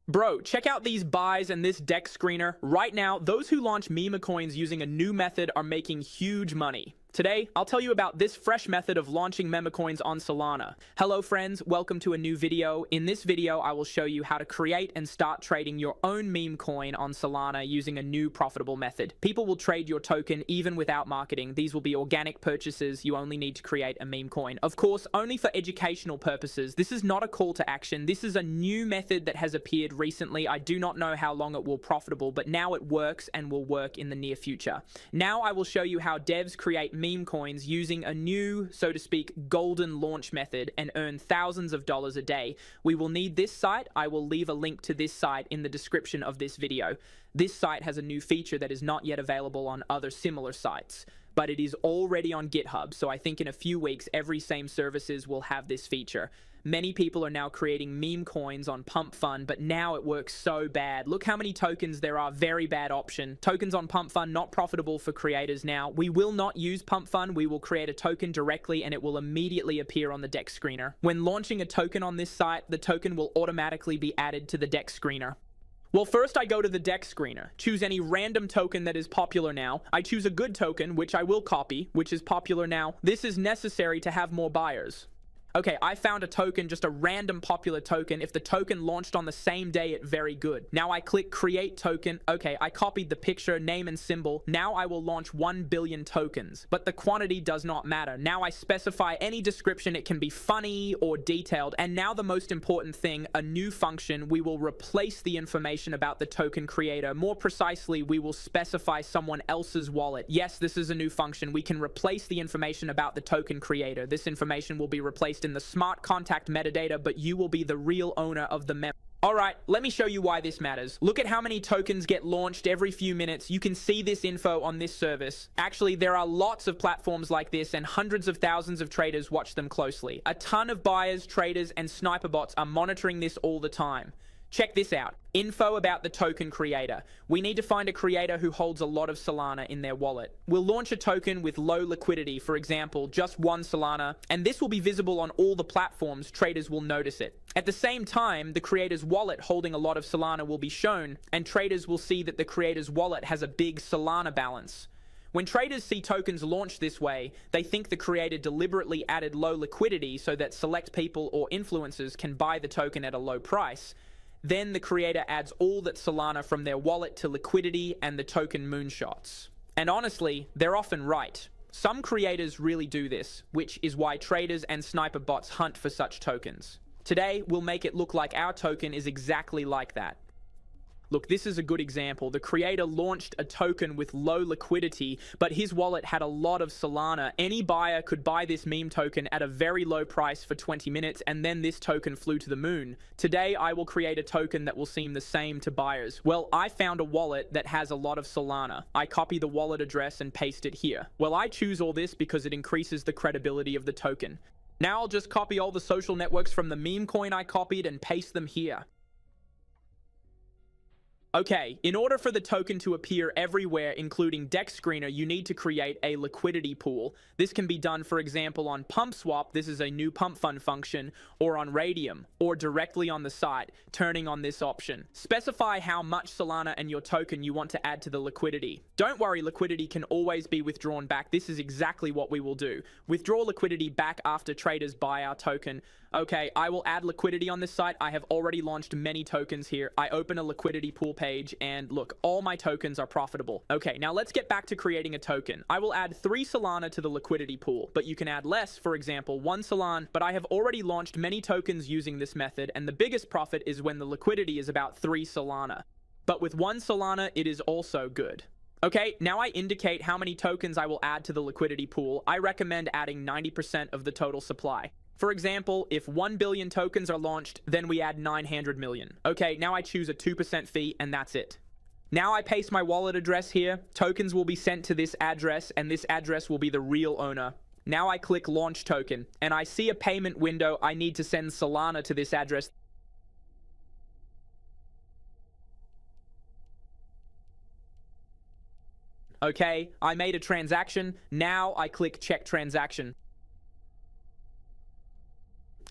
Bro, check out these buys and this deck screener. Right now, those who launch memecoins using a new method are making huge money. Today, I'll tell you about this fresh method of launching memecoins on Solana. Hello friends, welcome to a new video. In this video, I will show you how to create and start trading your own meme coin on Solana using a new profitable method. People will trade your token even without marketing. These will be organic purchases. You only need to create a meme coin. Of course, only for educational purposes. This is not a call to action. This is a new method that has appeared recently. I do not know how long it will be profitable, but now it works and will work in the near future. Now I will show you how devs create meme coins using a new, so to speak, golden launch method and earn thousands of dollars a day. We will need this site. I will leave a link to this site in the description of this video. This site has a new feature that is not yet available on other similar sites, but it is already on GitHub, so I think in a few weeks every same services will have this feature. Many people are now creating meme coins on Pump Fund, but now it works so bad. Look how many tokens there are. Very bad option. Tokens on Pump Fund not profitable for creators now. We will not use Pump Fund. We will create a token directly and it will immediately appear on the deck screener. When launching a token on this site, the token will automatically be added to the deck screener. Well, first I go to the deck screener, choose any random token that is popular now. I choose a good token, which I will copy, which is popular now. This is necessary to have more buyers. Okay, I found a token, just a random popular token. If the token launched on the same day, it's very good. Now I click create token. Okay, I copied the picture, name and symbol. Now I will launch 1 billion tokens, but the quantity does not matter. Now I specify any description. It can be funny or detailed. And now the most important thing, a new function. We will replace the information about the token creator. More precisely, we will specify someone else's wallet. Yes, this is a new function. We can replace the information about the token creator. This information will be replaced in the smart contact metadata, but you will be the real owner of the mem. Alright, let me show you why this matters. Look at how many tokens get launched every few minutes. You can see this info on this service. Actually, there are lots of platforms like this and hundreds of thousands of traders watch them closely. A ton of buyers, traders, and sniper bots are monitoring this all the time. Check this out. Info about the token creator. We need to find a creator who holds a lot of Solana in their wallet. We'll launch a token with low liquidity, for example, just 1 Solana, and this will be visible on all the platforms. Traders will notice it. At the same time, the creator's wallet holding a lot of Solana will be shown, and traders will see that the creator's wallet has a big Solana balance. When traders see tokens launched this way, they think the creator deliberately added low liquidity so that select people or influencers can buy the token at a low price. Then the creator adds all that Solana from their wallet to liquidity and the token moonshots. And honestly, they're often right. Some creators really do this, which is why traders and sniper bots hunt for such tokens. Today, we'll make it look like our token is exactly like that. Look, this is a good example. The creator launched a token with low liquidity, but his wallet had a lot of Solana. Any buyer could buy this meme token at a very low price for 20 minutes, and then this token flew to the moon. Today, I will create a token that will seem the same to buyers. Well, I found a wallet that has a lot of Solana. I copy the wallet address and paste it here. Well, I choose all this because it increases the credibility of the token. Now I'll just copy all the social networks from the meme coin I copied and paste them here. Okay, in order for the token to appear everywhere, including deck screener, you need to create a liquidity pool. This can be done, for example, on PumpSwap. This is a new pump fund function, or on Radium, or directly on the site, turning on this option. Specify how much Solana and your token you want to add to the liquidity. Don't worry, liquidity can always be withdrawn back. This is exactly what we will do. Withdraw liquidity back after traders buy our token. Okay, I will add liquidity on this site. I have already launched many tokens here. I open a liquidity pool page and look, all my tokens are profitable. Okay, now let's get back to creating a token. I will add 3 Solana to the liquidity pool, but you can add less, for example, 1 Solana, but I have already launched many tokens using this method, and the biggest profit is when the liquidity is about 3 Solana. But with 1 Solana, it is also good. Okay, now I indicate how many tokens I will add to the liquidity pool. I recommend adding 90% of the total supply. For example, if 1 billion tokens are launched, then we add 900 million. Okay, now I choose a 2% fee and that's it. Now I paste my wallet address here. Tokens will be sent to this address and this address will be the real owner. Now I click launch token and I see a payment window. I need to send Solana to this address. Okay, I made a transaction. Now I click check transaction.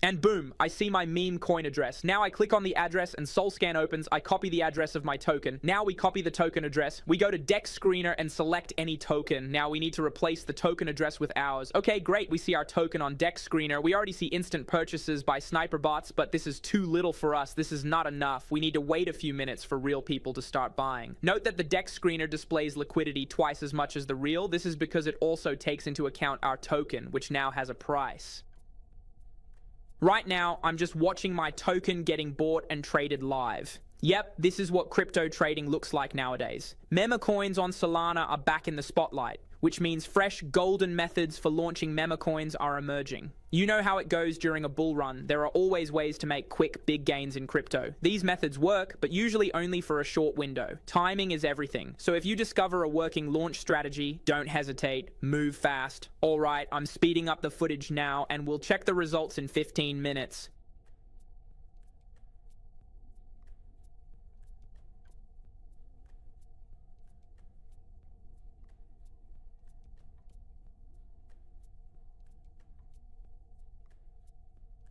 And boom, I see my meme coin address. Now I click on the address and SolScan opens. I copy the address of my token. Now we copy the token address. We go to Dex Screener and select any token. Now we need to replace the token address with ours. Okay, great. We see our token on Dex Screener. We already see instant purchases by sniper bots, but this is too little for us. This is not enough. We need to wait a few minutes for real people to start buying. Note that the Dex Screener displays liquidity twice as much as the real. This is because it also takes into account our token, which now has a price. Right now, I'm just watching my token getting bought and traded live. Yep, this is what crypto trading looks like nowadays. Memecoins on Solana are back in the spotlight, which means fresh golden methods for launching memecoins are emerging. You know how it goes during a bull run. There are always ways to make quick, big gains in crypto. These methods work, but usually only for a short window. Timing is everything. So if you discover a working launch strategy, don't hesitate, move fast. All right, I'm speeding up the footage now, and we'll check the results in 15 minutes.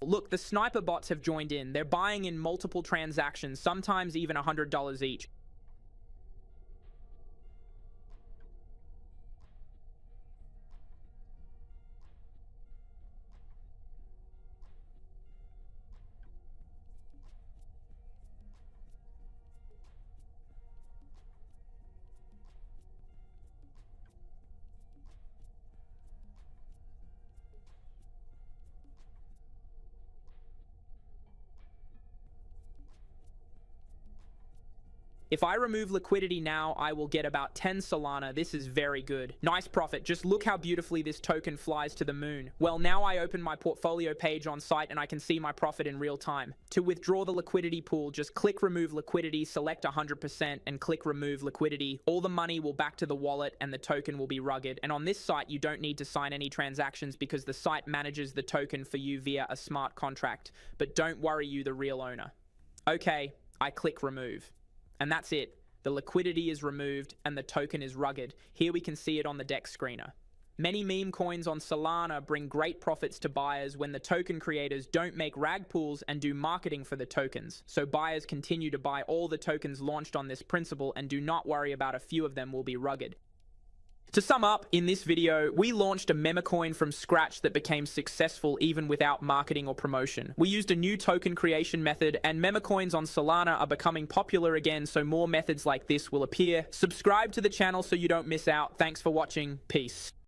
Look, the sniper bots have joined in. They're buying in multiple transactions, sometimes even $100 each. If I remove liquidity now, I will get about 10 Solana. This is very good. Nice profit. Just look how beautifully this token flies to the moon. Well, now I open my portfolio page on site and I can see my profit in real time. To withdraw the liquidity pool, just click remove liquidity, select 100% and click remove liquidity. All the money will back to the wallet and the token will be rugged. And on this site, you don't need to sign any transactions because the site manages the token for you via a smart contract. But don't worry, you the real owner. Okay, I click remove. And that's it. The liquidity is removed and the token is rugged. Here we can see it on the Dex Screener. Many meme coins on Solana bring great profits to buyers when the token creators don't make rag pools and do marketing for the tokens. So buyers continue to buy all the tokens launched on this principle and do not worry about a few of them will be rugged. To sum up, in this video, we launched a memecoin from scratch that became successful even without marketing or promotion. We used a new token creation method, and memecoins on Solana are becoming popular again, so more methods like this will appear. Subscribe to the channel so you don't miss out. Thanks for watching. Peace.